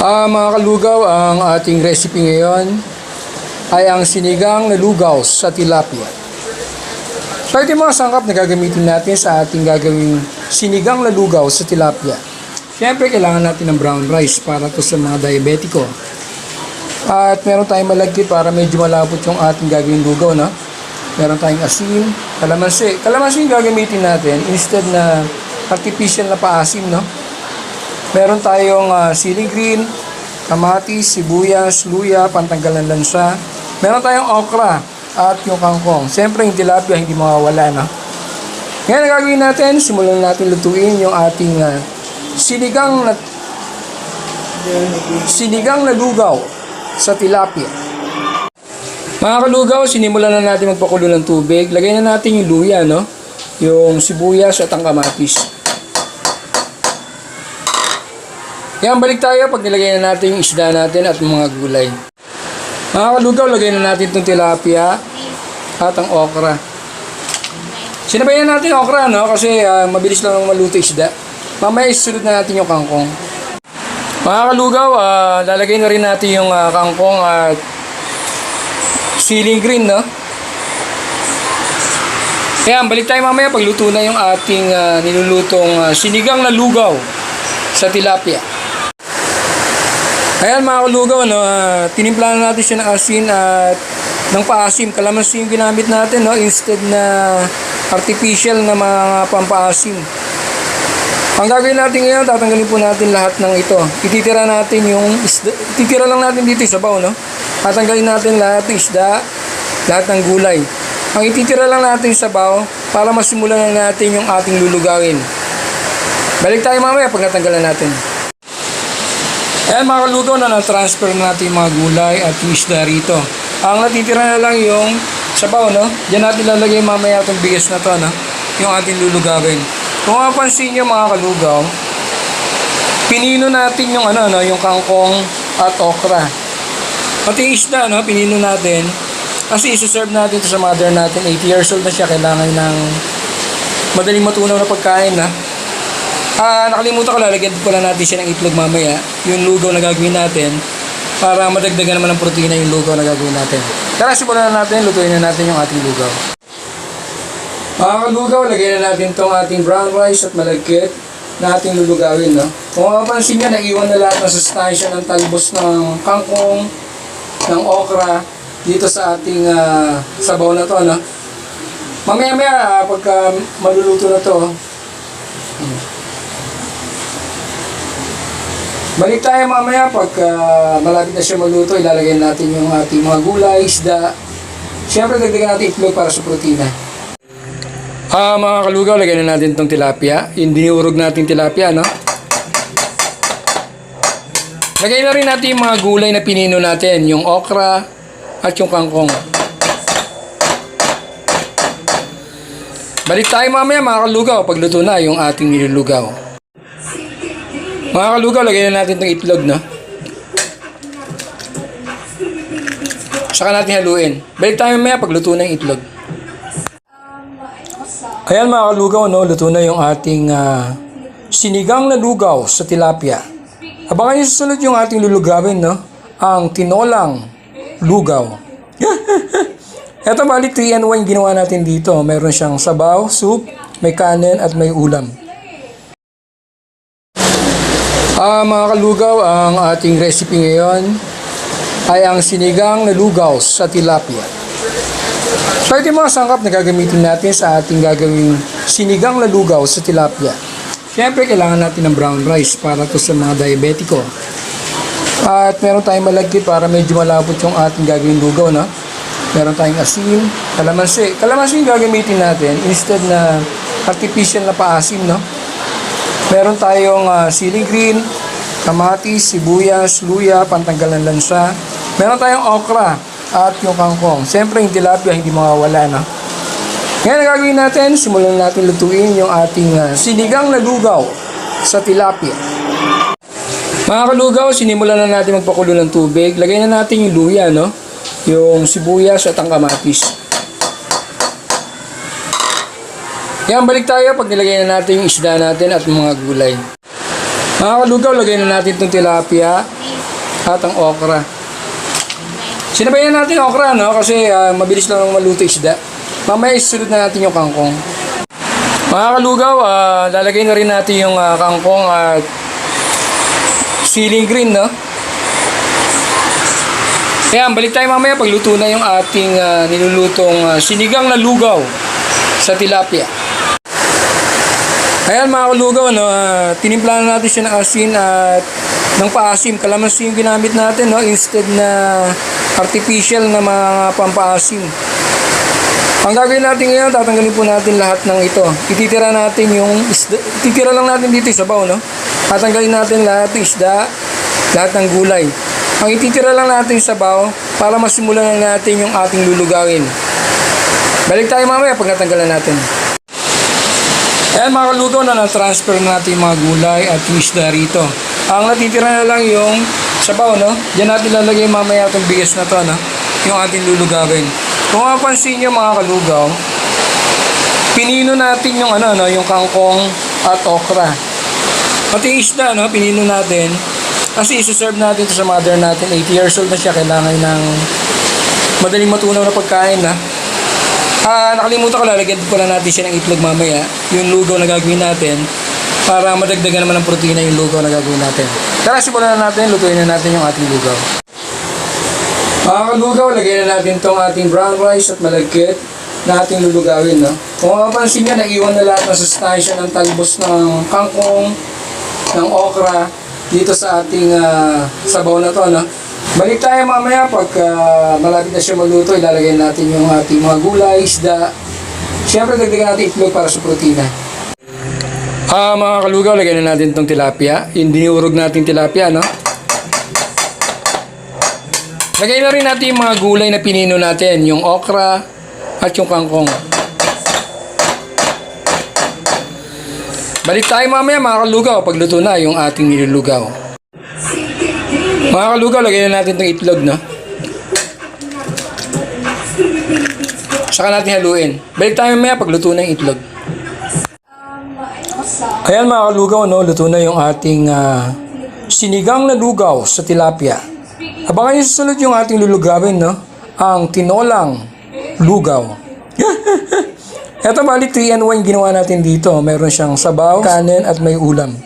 Mga kalugaw, ang ating recipe ngayon ay ang sinigang na lugaw sa tilapia. So ito yung mga sangkap na gagamitin natin sa ating gagawing sinigang na lugaw sa tilapia. Siyempre, kailangan natin ng brown rice para to sa mga diabetiko. At meron tayong malagkit para medyo malapot yung ating gagawing lugaw, no? Meron tayong asin, kalamansi. Kalamansi yung gagamitin natin instead na artificial na paasim, no? Meron tayong siling green, kamatis, sibuyas, luya, pantanggal ng lansa. Meron tayong okra at yung kangkong. Siyempre, yung tilapia hindi mawawala, no? Ngayon, ang gagawin natin, simulan natin lutuin yung ating sinigang na lugaw sa tilapia. Mga kalugaw, sinimulan na natin magpakulo ng tubig. Lagay na natin yung luya, no? Yung sibuyas at ang kamatis. Yan, balik tayo pag nilagay na natin yung isda natin at mga gulay. Mga kalugaw, lagay na natin itong tilapia at ang okra. Sinabayan natin yung okra, no? Kasi mabilis lang maluto isda. Mamaya isunod na natin yung kangkong. Mga kalugaw, lalagay na rin natin yung kangkong at siling green, no? Yan, balik tayo mamaya pagluto na yung ating nilulutong sinigang na lugaw sa tilapia. Ayan mga kalugaw, no? Tinimplahan natin siya ng asin at ng paasim. Kalamansi yung ginamit natin, no? Instead na artificial na mga pampaasim. Ang gagawin natin ngayon, tatanggalin po natin lahat ng ito. Ititira natin yung isda, ititira lang natin dito sa sabaw, no? Tatanggalin natin lahat ng isda, lahat ng gulay. Ang ititira lang natin sa sabaw para masimulan na natin yung ating lulugawin. Balik tayo mamaya pag natanggalan natin. Ayan mga kalugaw, na na-transfer natin yung mga gulay at yung isda rito. Ang natitira na lang yung sabaw, no? Diyan natin lalagay mamaya itong bigas na to, no? Yung ating lulugawin. Kung mapansin nyo mga kalugaw, pinino natin yung yung kangkong at okra. Pati yung isda, no? Pinino natin. Kasi isi-serve natin ito sa mother natin. 80 years old na siya. Kailangan ng madaling matunaw na pagkain, na. Nakalimutan ko, lalagyan pala natin siya ng itlog mamaya. Yung lugaw na gagawin natin. Para madagdagan naman ng protina yung lugaw na gagawin natin. Tara, simulan na natin. Lutuin na natin yung ating lugaw. Mga kalugaw, lagyan na natin itong ating brown rice at malagkit na ating lulugawin, no? Kung mapapansin nyo, naiwan na lahat ng sustansya ng talbos ng kangkong, ng okra, dito sa ating sabaw na to, no? Mamaya-maya, pagka maluluto na to, balik tayo mamaya pagka malapit na siya maluto, ilalagay natin yung ating mga gulay, isda. Siyempre, dagdagan natin itlog para sa protina. Mga kalugaw, lagay na natin itong tilapia. Yung diniurog natin tilapia, no? Lagay na rin natin yung mga gulay na pinino natin. Yung okra at yung kangkong. Balik tayo mamaya mga kalugaw pagluto na yung ating nilulugaw. Mga kalugaw, lagay na natin itong itlog, no? Saka natin haluin. Balik tayo mamaya pagluto na yung itlog. Ayan mga kalugaw, no? Luto na yung ating sinigang na lugaw sa tilapia. Abangan nyo susunod yung ating lulugawin, no? Ang tinolang lugaw. Eto, bali 3-in-1 ginawa natin dito. Meron siyang sabaw, soup, may kanin at may ulam. Mga kalugaw, ang ating recipe ngayon ay ang sinigang na lugaw sa tilapia. So ito yung mga sangkap na gagamitin natin sa ating gagawing sinigang na lugaw sa tilapia. Siyempre, kailangan natin ng brown rice para to sa mga diabetiko. At meron tayong malagkit para medyo malapot yung ating gagawing lugaw, no? Meron tayong asin, kalamansi. Kalamansi yung gagamitin natin instead na artificial na paasim, no? Meron tayong siling green, kamatis, sibuyas, luya, pantanggal ng lansa. Meron tayong okra at yung kangkong. Siyempre, yung tilapia hindi mawawala, no? Ngayon, ang gagawin natin, simulan natin lutuin yung ating sinigang na lugaw sa tilapia. Mga kalugaw, sinimulan na natin magpakulo ng tubig. Lagay na natin yung luya, no? Yung sibuyas at ang kamatis. Yan, balik tayo pag nilagay na natin yung isda natin at mga gulay. Mga kalugaw, lagay na natin itong tilapia at ang okra. Sinabayan natin okra, no? Kasi mabilis lang maluto isda. Mamaya isunod na natin yung kangkong. Mga kalugaw, lalagay na rin natin yung kangkong at ceiling green, no? Kaya balik tayo mamaya pagluto na yung ating nilulutong sinigang na lugaw sa tilapia. Ayan mga kalugaw, no? Tinimpla na natin siya ng asin at ng paasim. Kalamansi yung ginamit natin, no? Instead na artificial na mga pampaasim. Ang gagawin natin ngayon, tatanggalin po natin lahat ng ito. Ititira natin yung isda. Ititira lang natin dito sa sabaw, no? Tatanggalin natin lahat ng isda, lahat ng gulay. Ang ititira lang natin sa sabaw para masimulan na natin yung ating lulugawin. Balik tayo mamaya pag natanggalan natin. Ayan mga kalugaw, na na-transfer natin yung mga gulay at yung isda rito. Ang natitira na lang yung sabaw, no? Diyan natin lalagay mamaya itong bigas na to, no? Yung ating lulugawin. Kung mapapansin nyo mga kalugaw, pinino natin yung yung kangkong at okra. Pati yung isda, no? Pinino natin. Kasi isi-serve natin ito sa mother natin. 80 years old na siya. Kailangan ng madaling matunaw na pagkain, na. Nakalimutan ko, lalagyan pala natin siya ng itlog mamaya. Yung lugaw na gagawin natin. Para madagdagan naman ng protina yung lugaw na gagawin natin. Tara, simulan na natin. Lutuin na natin yung ating lugaw. Mga kalugaw, lagyan na natin itong ating brown rice at malagkit na ating lulugawin, no? Kung mapapansin nyo, naiwan na lahat ng sustansya ng talbos ng kangkong, ng okra, dito sa ating sabaw na to, no? Balik tayo mamaya pag malapit na siya magluto. Ilalagay natin yung ating mga gulay, isda. Siyempre, dagdagan natin itlog para sa protina. Mga kalugaw, lagyan na natin itong tilapia. Yung diniurog natin tilapia, no? Lagay na rin natin yung mga gulay na pinino natin. Yung okra at yung kangkong. Balik tayo mamaya mga kalugaw pagluto na yung ating nilulugaw. Mga kalugaw, lagyan na natin itong itlog, no? Saka natin haluin. Balik tayo mamaya pagluto na yung itlog. Ayan mga kalugaw, no? Luto na yung ating sinigang na lugaw sa tilapia. Abangan nyo susunod yung ating lulugawin, no? Ang tinolang lugaw. Ito bali 3-in-1 ginawa natin dito. Meron siyang sabaw, kanin at may ulam.